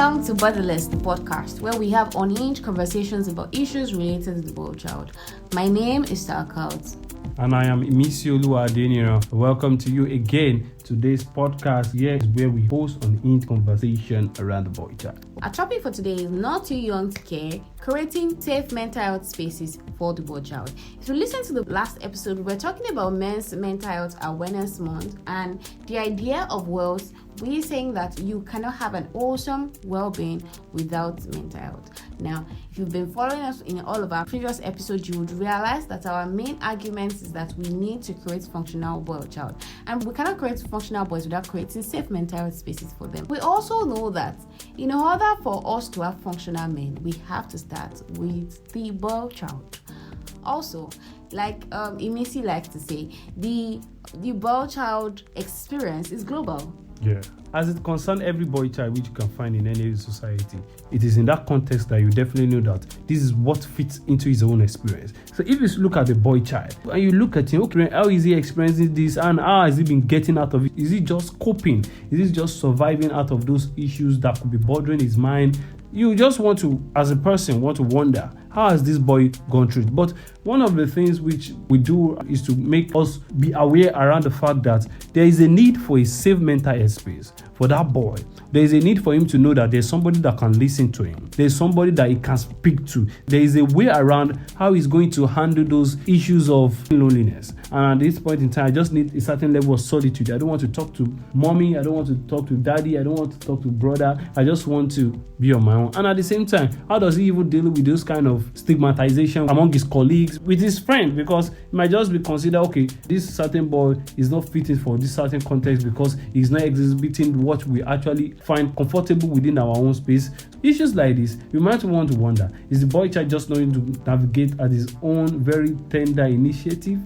Welcome to Borderless, the podcast, where we have unhinged conversations about issues related to the boy child. My name is Starkout. And I am Imisiolu Adenira. Welcome to you again. Today's podcast here is where we host unhinged conversation around the boy child. Our topic for today is not too young to care, creating safe mental health spaces for the boy child. If you listen to the last episode, we were talking about Men's Mental Health Awareness Month and the idea of wealth. We're saying that you cannot have an wholesome well-being without mental health. Now, if you've been following us in all of our previous episodes, you would realize that our main argument is that we need to create functional boy child. And we cannot create functional boys without creating safe mental health spaces for them. We also know that in order for us to have functional men, we have to start with the boy child. Also, like Imisi likes to say, the boy child experience is global. Yeah. As it concerns every boy child which you can find in any society, it is in that context that you definitely know that this is what fits into his own experience. So if you look at the boy child and you look at him, okay, how is he experiencing this and how has he been getting out of it? Is he just coping? Is he just surviving out of those issues that could be bothering his mind? You just want to, as a person, want to wonder, how has this boy gone through it? But one of the things which we do is to make us be aware around the fact that there is a need for a safe mental health space for that boy. There is a need for him to know that there's somebody that can listen to him. There's somebody that he can speak to. There is a way around how he's going to handle those issues of loneliness. And at this point in time, I just need a certain level of solitude. I don't want to talk to mommy. I don't want to talk to daddy. I don't want to talk to brother. I just want to be on my own. And at the same time, how does he even deal with those kind of stigmatization among his colleagues, with his friends? Because it might just be considered, okay, this certain boy is not fitting for this certain context because he's not exhibiting what we actually find comfortable within our own space. Issues like this, you might want to wonder, is the boy child just knowing to navigate at his own very tender initiative?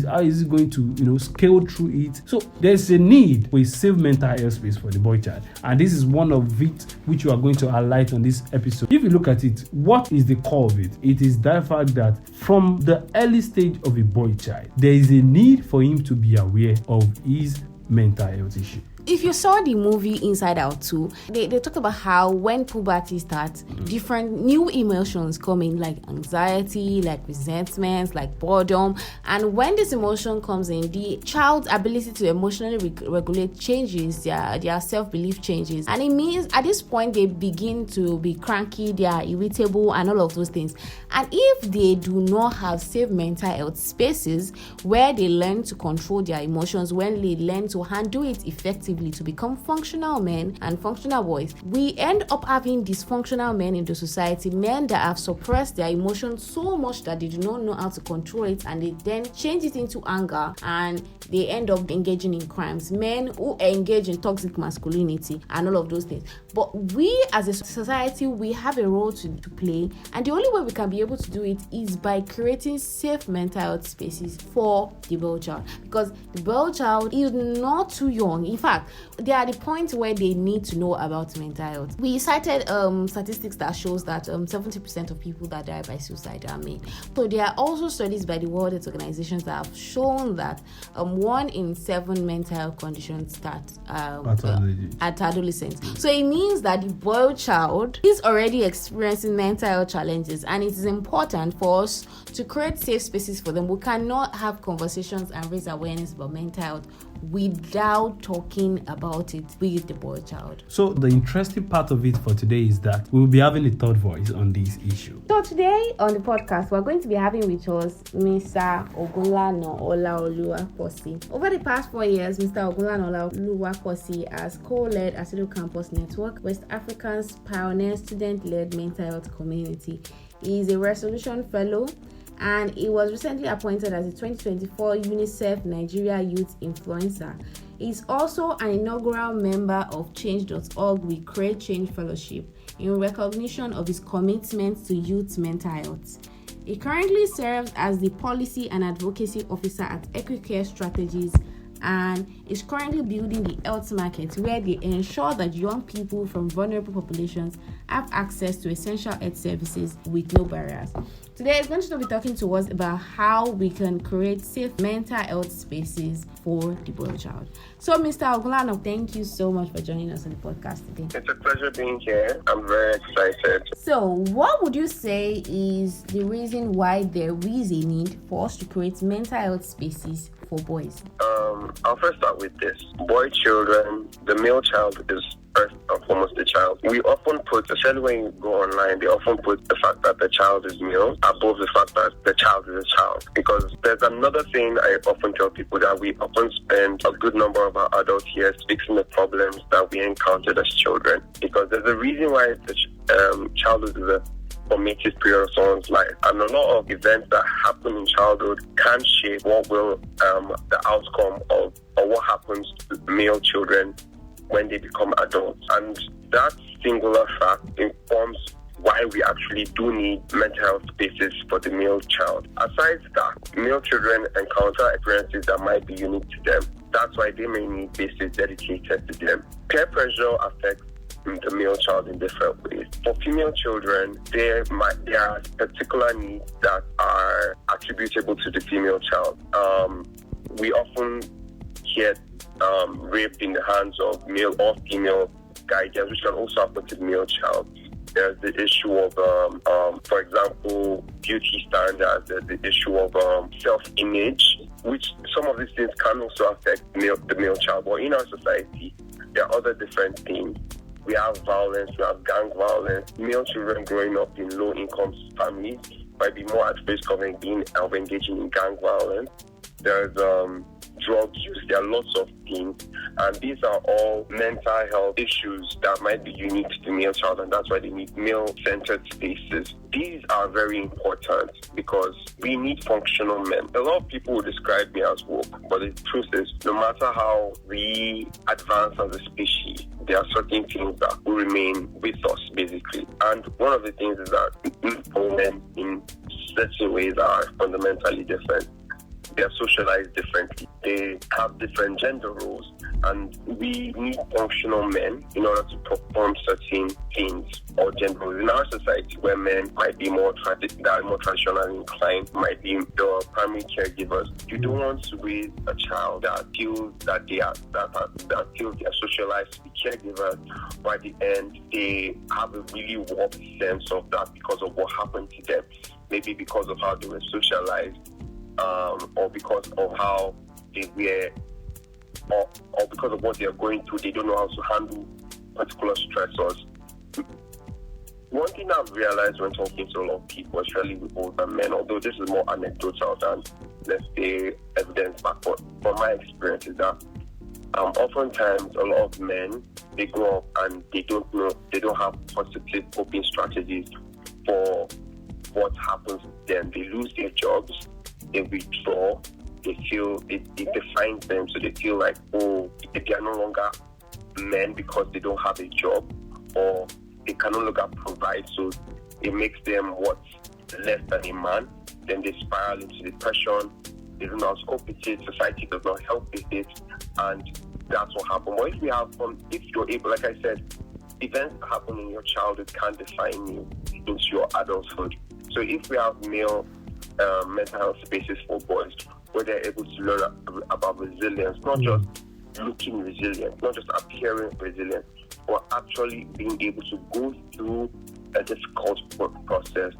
How is he going to, scale through it? So there's a need for a safe mental health space for the boy child. And this is one of it which you are going to highlight on this episode. If you look at it, what is the core of it? It is that fact that from the early stage of a boy child, there is a need for him to be aware of his mental health issue. If you saw the movie Inside Out 2, they talk about how when puberty starts, different new emotions come in, like anxiety, like resentment, like boredom. And when this emotion comes in, the child's ability to emotionally regulate changes, their self-belief changes. And it means at this point, they begin to be cranky, they are irritable, and all of those things. And if they do not have safe mental health spaces where they learn to control their emotions, when they learn to handle it effectively, to become functional men and functional boys, we end up having dysfunctional men in the society, men that have suppressed their emotions so much that they do not know how to control it, and they then change it into anger and they end up engaging in crimes, men who engage in toxic masculinity and all of those things. But we as a society, we have a role to play, and the only way we can be able to do it is by creating safe mental health spaces for the boy child, because the boy child is not too young. In fact, they are the point where they need to know about mental health. We cited statistics that shows that 70% of people that die by suicide are men. So there are also studies by the World Health Organization that have shown that 1 in 7 mental health conditions start at adolescence. So it means that the boy child is already experiencing mental health challenges, and it is important for us to create safe spaces for them. We cannot have conversations and raise awareness about mental health without talking about it with the boy child. So the interesting part of it for today is that we'll be having a third voice on this issue. So today on the podcast, we're going to be having with us Mr. Ogunlana Olaoluwaposi. Over the past 4 years, Mr. Ogunlana Olaoluwaposi has co-led Asido Campus Network, West Africa's pioneer student-led mental health community. He is a Resolution Fellow, and he was recently appointed as a 2024 UNICEF Nigeria Youth Influencer. He's also an inaugural member of Change.org We Create Change Fellowship in recognition of his commitment to youth mental health. He currently serves as the Policy and Advocacy Officer at Equicare Strategies and is currently building the health market where they ensure that young people from vulnerable populations have access to essential health services with no barriers. Today, I'm going to be talking to us about how we can create safe mental health spaces for the boy child. So, Mr. Ogunlano, thank you so much for joining us on the podcast today. It's a pleasure being here. I'm very excited. So, what would you say is the reason why there is a need for us to create mental health spaces for boys? I'll first start with this. Boy children, the male child is first and foremost the child. We often put, especially when you go online, they often put the fact that the child is male above the fact that the child is a child. Because there's another thing I often tell people, that we often spend a good number of our adult years fixing the problems that we encountered as children. Because there's a reason why the childhood is a formative period of someone's life, and a lot of events that happen in childhood can shape what will the outcome of, or what happens to male children when they become adults. And that singular fact informs why we actually do need mental health spaces for the male child. Aside that, male children encounter experiences that might be unique to them. That's why they may need spaces dedicated to them. Peer pressure affects the male child in different ways. For female children, there are particular needs that are attributable to the female child. We often get raped in the hands of male or female guardians, which can also happen to the male child. There's the issue of, for example, beauty standards. There's the issue of self-image, which some of these things can also affect the male child. But in our society, there are other different things. We have violence, we have gang violence. Male children growing up in low-income families might be more at risk of engaging in gang violence. There's drug use, there are lots of things, and these are all mental health issues that might be unique to the male child, and that's why they need male-centered spaces. These are very important because we need functional men. A lot of people will describe me as woke, but the truth is, no matter how we advance as a species, there are certain things that will remain with us, basically. And one of the things is that men in certain ways are fundamentally different. They are socialized differently. They have different gender roles. And we need functional men in order to perform certain things or gender roles. In our society, where men might be more traditionally inclined, might be the primary caregivers, you don't want to raise a child that feels that they are socialized to be caregivers, but at the end they have a really warped sense of that because of what happened to them. Maybe because of how they were socialized. Or because of how they were, or because of what they are going through, they don't know how to handle particular stressors. One thing I've realized when talking to a lot of people, especially with older men, although this is more anecdotal than, let's say, evidence back, but from my experience is that oftentimes a lot of men, they grow up and they don't have positive coping strategies for what happens to them. They lose their jobs, they withdraw, they feel it defines them, so they feel like, oh, if they are no longer men because they don't have a job, or they can no longer provide, so it makes them less than a man. Then they spiral into depression, they don't know how to cope with it, society does not help with it, and that's what happens. But if you're able, like I said, events that happen in your childhood can define you into your adulthood. So if we have male mental health spaces for boys where they're able to learn about resilience, not just looking resilient, not just appearing resilient, but actually being able to go through a difficult process,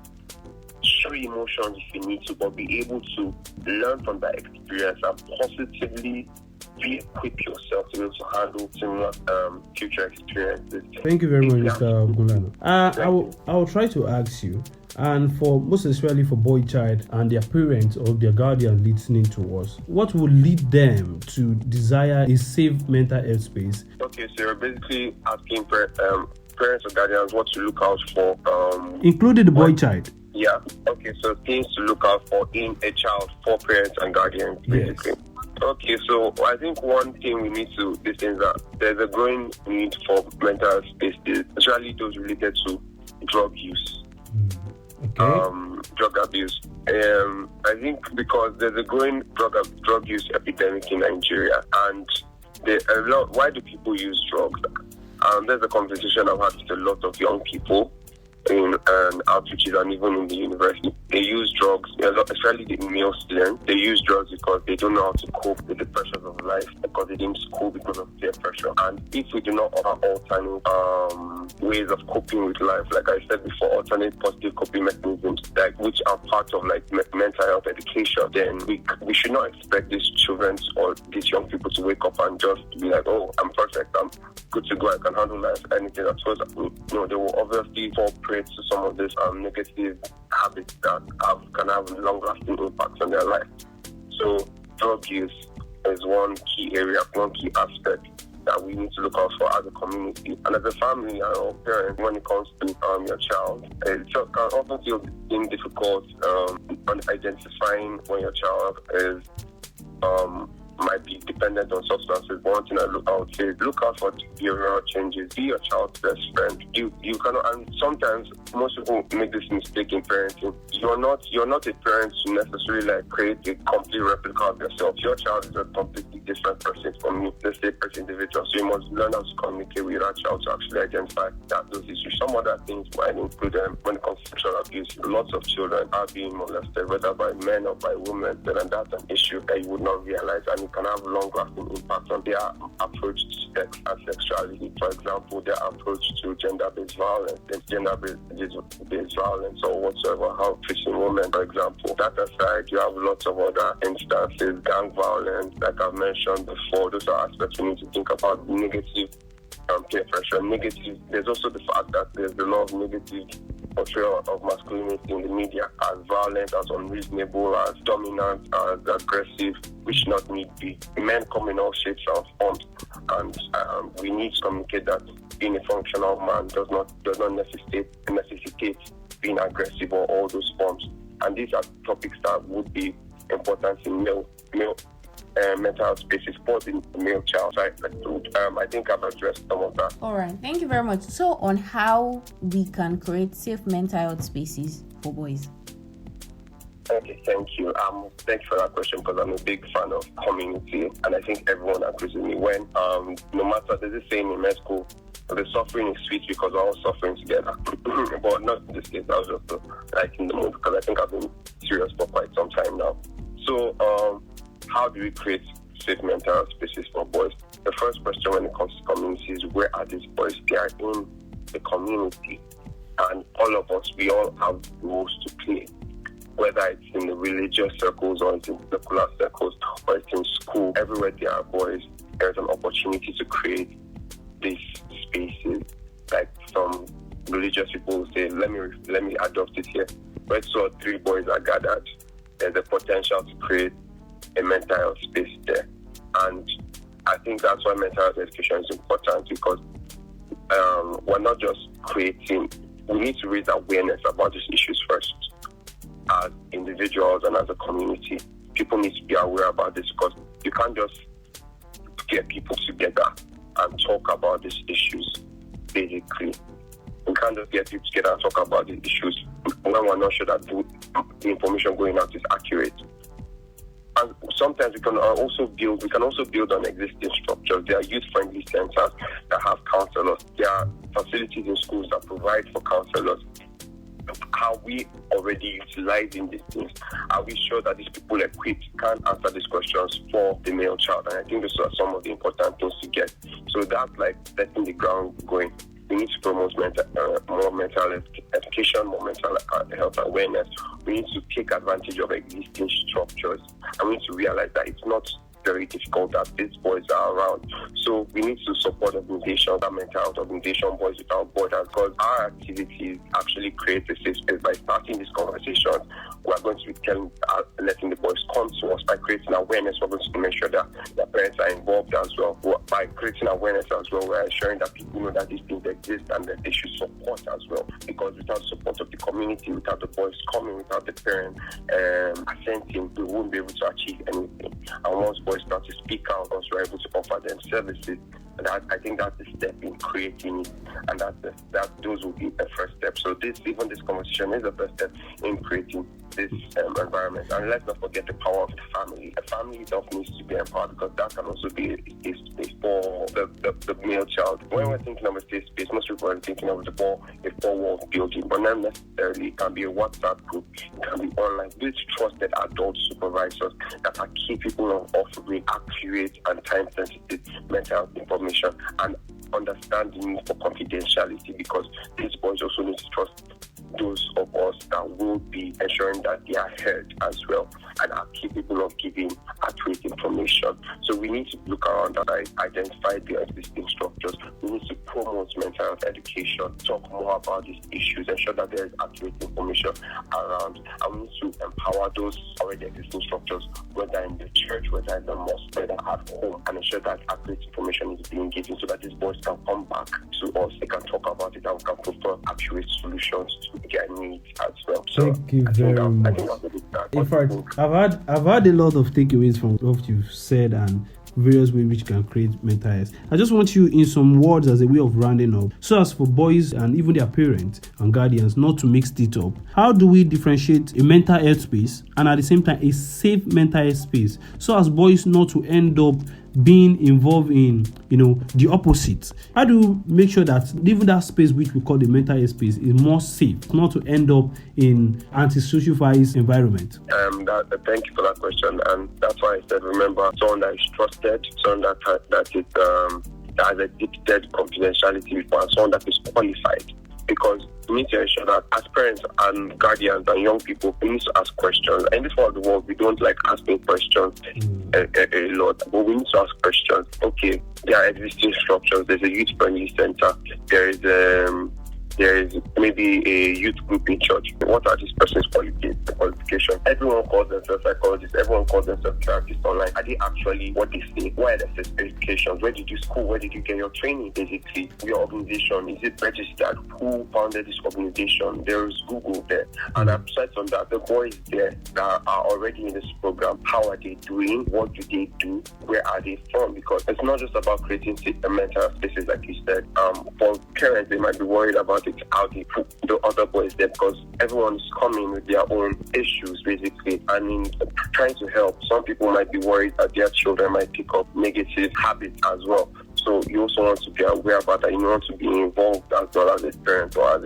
show emotions if you need to, but be able to learn from that experience and positively re-equip yourself to be able to handle similar future experiences. Thank you very much, Mr. Ogunlano. I will try to ask you, and for most especially for boy child and their parents or their guardian listening to us, what would lead them to desire a safe mental health space? Okay, so you're basically asking parents or guardians what to look out for, including the boy child. Yeah. Okay, so things to look out for in a child for parents and guardians, basically. Yes. Okay, so I think one thing we need to listen is that there's a growing need for mental health spaces, especially those related to drug use, drug abuse. I think because there's a growing drug use epidemic in Nigeria, and Why do people use drugs? There's a conversation I've had with a lot of young people in outreaches and even in the university. They use drugs, especially the male students. They use drugs because they don't know how to cope with the pressures of life, because they didn't school because of peer pressure. And if we do not offer alternate ways of coping with life, like I said before, alternate positive coping mechanisms, like which are part of like mental health education, then we should not expect these children or these young people to wake up and just be like, oh, I'm perfect, I'm good to go, I can handle life, anything that throws at me. They will obviously fall prey to some of these negative habits that can have long-lasting impacts on their life. So drug use is one key area, one key aspect that we need to look out for as a community and as a family or parent when it comes to your child. It can often feel difficult on identifying when your child is might be dependent on substances. One thing I would say is look out for behavioral changes. Be your child's best friend. You cannot, and sometimes most people make this mistake in parenting. You're not a parent to necessarily like create a complete replica of yourself. Your child is a completely different person from you, the same person individual. So you must learn how to communicate with that child to actually identify those issues. Some other things might include when it comes to sexual abuse. Lots of children are being molested, whether by men or by women, and that's an issue that you would not realize, and it can have long-lasting impact on their approach to sex and sexuality. For example, their approach to gender-based violence, gender-based violence or whatsoever, how treating women, for example. That aside, you have lots of other instances, gang violence, like I've mentioned before. Those are aspects we need to think about. Negative peer pressure. Negative. There's also the fact that there's a lot of negative portrayal of masculinity in the media as violent, as unreasonable, as dominant, as aggressive, which not need be. Men come in all shapes and forms, and we need to communicate that being a functional man does not necessitate being aggressive or all those forms. And these are topics that would be important in male mental health spaces for the male child. So I think I've addressed some of that. All right, thank you very much. So on how we can create safe mental health spaces for boys. Okay, thank you. Thank you for that question, because I'm a big fan of community, and I think everyone agrees with me. When no matter, there's a saying in med school, the suffering is sweet because we're all suffering together. But not in this case. I was just like in the mood, because I think I've been serious for quite some time now. So how do we create safe mental health spaces for boys? The first question when it comes to communities, where are these boys? They are in the community, and all of us, we all have roles to play. Whether it's in the religious circles or it's in secular circles or it's in school, everywhere there are boys, there's an opportunity to create these spaces. Like some religious people will say, let me adopt it here. Where 2 or 3 boys are gathered, there's a potential to create a mental health space there. And I think that's why mental health education is important, because we're not just creating, we need to raise awareness about these issues first. As individuals and as a community, people need to be aware about this, because you can't just get people together and talk about these issues, basically. We can't just get people together and talk about these issues when we're not sure that the information going out is accurate. And sometimes we can also build on existing structures. There are youth-friendly centers that have counselors. There are facilities in schools that provide for counselors. Are we already utilizing these things? Are we sure that these people equipped can answer these questions for the male child? And I think these are some of the important things to get. So that's like setting the ground going. We need to promote more mental health education, more mental health awareness. We need to take advantage of existing structures, and we need to realize that it's not very difficult that these boys are around. So we need to support organizations, that mental health organization, Boys Without Borders, because our activities actually create a safe space. By starting this conversation, we are going to be letting the boys come to us. By creating awareness, we're going to make sure that their parents are involved as well. By creating awareness as well, we're ensuring that people know that these things exist and that they should support as well. Because without support of the community, without the boys coming, without the parents assenting, we won't be able to achieve anything. And once boys start to speak out, once we're able to offer them services, and I think that's the step in creating it, and those will be the first step. So this conversation is the first step in creating this environment. And let's not forget the power of the family. A family itself needs to be empowered, because that can also be a safe space for the male child. When we're thinking of a safe space, most people are thinking of a four-wall building, but not necessarily. It can be a WhatsApp group, it can be online. These trusted adult supervisors that are capable of offering accurate and time-sensitive mental health information and understand the need for confidentiality, because these boys also need to trust those of us that will be ensuring that they are heard as well and are capable of giving accurate information. So we need to look around and identify the existing structures. We need to promote mental health education, talk more about these issues, ensure that there is accurate information around, and we need to empower those already existing structures, whether in the church, whether in the mosque, whether at home, and ensure that accurate information is being given so that these boys can come back to us, they can talk about it, and we can propose accurate solutions to their needs as well. So thank you very much. In fact, I've had a lot of takeaways from what you've said and various ways which can create mental health. I just want you in some words as a way of rounding up, so as for boys and even their parents and guardians not to mix it up. How do we differentiate a mental health space and at the same time a safe mental health space, so as boys not to end up being involved in the opposite? How do you make sure that even that space which we call the mental health space is more safe, not to end up in antisocial vice environment? Thank you for that question, and that's why I said, remember, someone that is trusted, someone that has a dictated confidentiality before, and someone that is qualified. Because we need to ensure that as parents and guardians and young people, we need to ask questions. In this part of the world, we don't like asking questions a lot, but we need to ask questions. Okay, there are existing structures. There's a youth-friendly center. There is maybe a youth group in church. What are these person's qualifications? Everyone calls themselves psychologists. Everyone calls themselves therapists online. Are they actually what they say? What are the certifications? Where did you school? Where did you get your training? Basically, your organization, is it registered? Who founded this organization? There is Google there. And aside from that, the boys there that are already in this program, how are they doing? What do they do? Where are they from? Because it's not just about creating mental spaces, like you said. For parents, they might be worried about how they put the other boys there, because everyone is coming with their own issues, basically. And in trying to help, some people might be worried that their children might pick up negative habits as well. So you also want to be aware about that. You want to be involved as well as a parent or as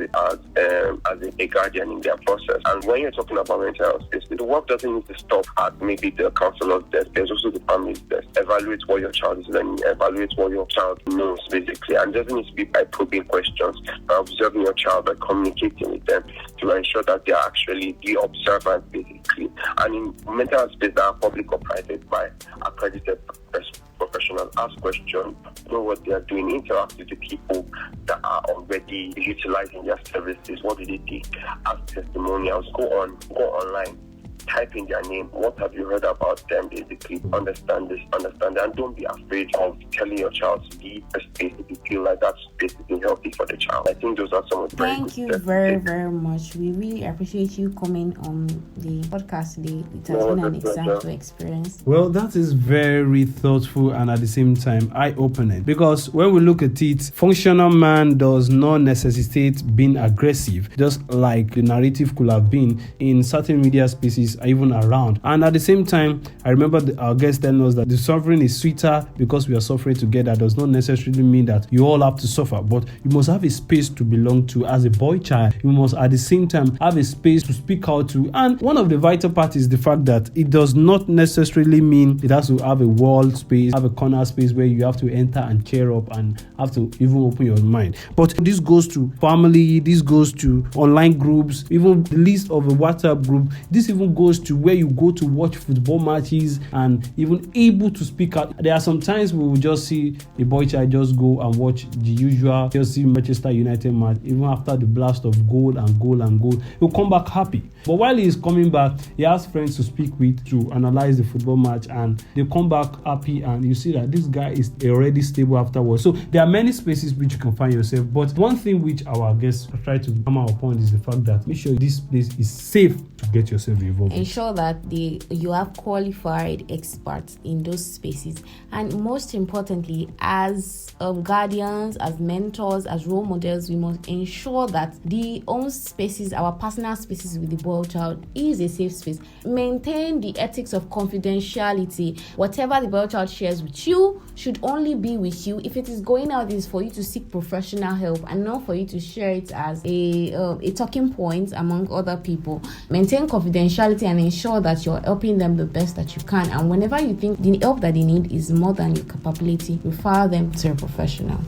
a guardian in their process. And when you're talking about mental health space, the work doesn't need to stop at maybe the counselor's desk. There's also the family's desk. Evaluate what your child is learning. Evaluate what your child knows, basically. And it doesn't need to be by probing questions, by observing your child, by communicating with them to ensure that they are actually the observant, basically. And in mental health space that are public or private by accredited professionals, ask questions, know what they are doing, interact with the people that are already utilizing their services. What do they think? Ask testimonials, go online, type in their name. What have you heard about them? Basically, understand this, and don't be afraid of telling your child to leave a space if you feel like that space isn't healthy for the child. I think those are some of the Thank you very, very much. We really appreciate you coming on the podcast today. It has been an example experience. Well, that is very thoughtful and at the same time eye-opening, because when we look at it, functional man does not necessitate being aggressive, just like the narrative could have been in certain media spaces even around. And at the same time, I remember our guest telling us that the suffering is sweeter because we are suffering together. Does not necessarily mean that you all have to suffer, but you must have a space to belong to. As a boy child, you must at the same time have a space to speak out to. And one of the vital parts is the fact that it does not necessarily mean it has to have a wall space, have a corner space where you have to enter and cheer up and have to even open your mind. But this goes to family, this goes to online groups, even the list of a WhatsApp group. This even goes to where you go to watch football matches and even able to speak out. There are some times we will just see a boy child just go and watch the usual Chelsea Manchester United match, even after the blast of goal and goal and goal. He'll come back happy. But while he is coming back, he has friends to speak with to analyze the football match, and they come back happy, and you see that this guy is already stable afterwards. So there are many spaces which you can find yourself. But one thing which our guests try to hammer upon is the fact that make sure this place is safe to get yourself involved. Ensure that you have qualified experts in those spaces. And most importantly, as guardians, as mentors, as role models, we must ensure that the own spaces, our personal spaces with the boy child, is a safe space. Maintain the ethics of confidentiality. Whatever the boy child shares with you should only be with you. If it is going out, it is for you to seek professional help and not for you to share it as a talking point among other people. Maintain confidentiality and ensure that you're helping them the best that you can. And whenever you think the help that they need is more than your capability, refer them to a professional.